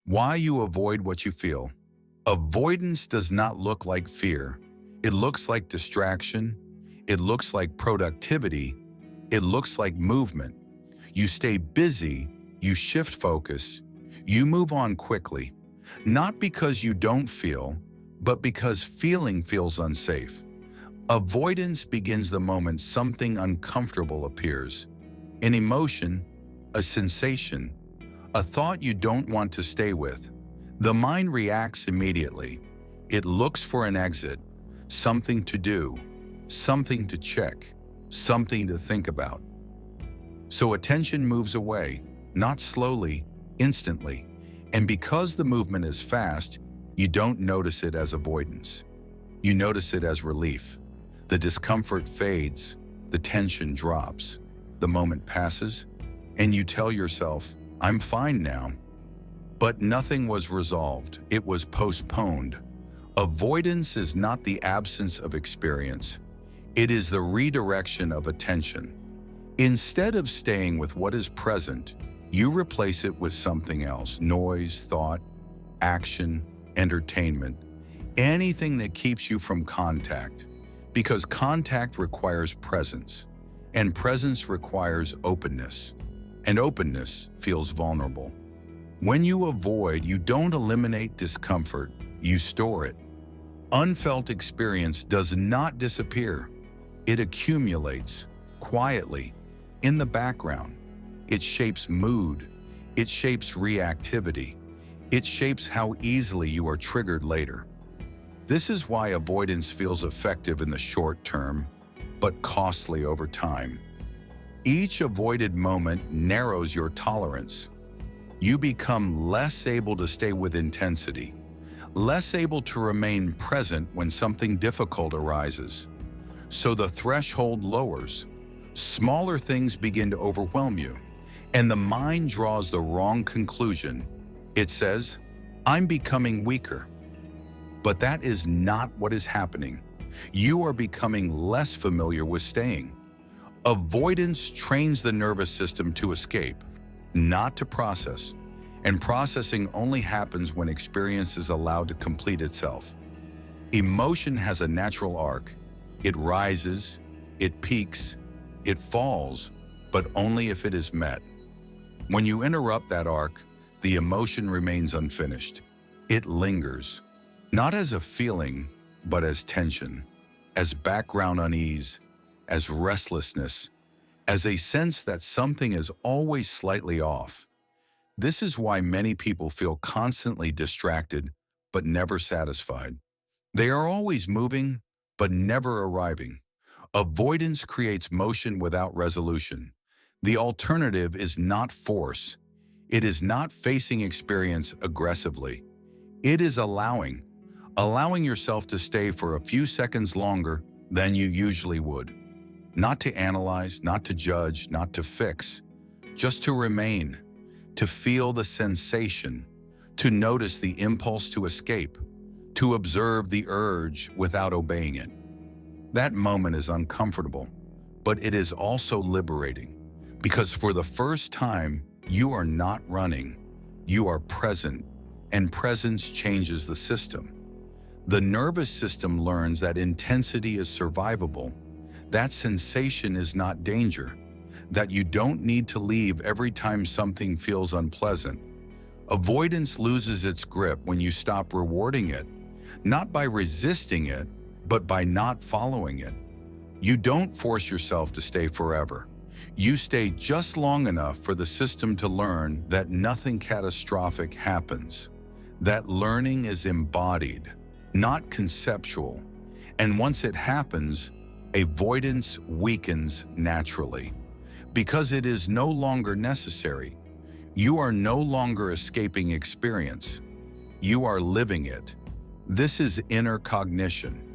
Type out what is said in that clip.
Why you avoid what you feel. Avoidance does not look like fear. It looks like distraction. It looks like productivity. It looks like movement. You stay busy, you shift focus, you move on quickly, not because you don't feel, but because feeling feels unsafe. Avoidance begins the moment something uncomfortable appears. An emotion, a sensation, a thought you don't want to stay with. The mind reacts immediately. It looks for an exit, something to do, something to check, something to think about. So attention moves away, not slowly, instantly. And because the movement is fast, you don't notice it as avoidance. You notice it as relief. The discomfort fades, the tension drops. The moment passes, and you tell yourself, I'm fine now. But nothing was resolved. It was postponed. Avoidance is not the absence of experience. It is the redirection of attention. Instead of staying with what is present, you replace it with something else: noise, thought, action, entertainment, anything that keeps you from contact. Because contact requires presence, and presence requires openness, and openness feels vulnerable. When you avoid, you don't eliminate discomfort, you store it. Unfelt experience does not disappear. It accumulates, quietly, in the background. It shapes mood. It shapes reactivity. It shapes how easily you are triggered later. This is why avoidance feels effective in the short term, but costly over time. Each avoided moment narrows your tolerance. You become less able to stay with intensity, less able to remain present when something difficult arises. So the threshold lowers. Smaller things begin to overwhelm you, and the mind draws the wrong conclusion. It says, I'm becoming weaker. But that is not what is happening. You are becoming less familiar with staying. Avoidance trains the nervous system to escape, not to process. And processing only happens when experience is allowed to complete itself. Emotion has a natural arc. It rises, it peaks, it falls, but only if it is met. When you interrupt that arc, the emotion remains unfinished. It lingers, not as a feeling, but as tension, as background unease, as restlessness, as a sense that something is always slightly off. This is why many people feel constantly distracted, but never satisfied. They are always moving, but never arriving. Avoidance creates motion without resolution. The alternative is not force. It is not facing experience aggressively. It is allowing yourself to stay for a few seconds longer than you usually would. Not to analyze, not to judge, not to fix, just to remain, to feel the sensation, to notice the impulse to escape, to observe the urge without obeying it. That moment is uncomfortable, but it is also liberating, because for the first time, you are not running, you are present, and presence changes the system. The nervous system learns that intensity is survivable, that sensation is not danger, that you don't need to leave every time something feels unpleasant. Avoidance loses its grip when you stop rewarding it, not by resisting it, but by not following it. You don't force yourself to stay forever. You stay just long enough for the system to learn that nothing catastrophic happens, that learning is embodied, not conceptual. And once it happens, avoidance weakens naturally, because it is no longer necessary. You are no longer escaping experience. You are living it. This is inner cognition.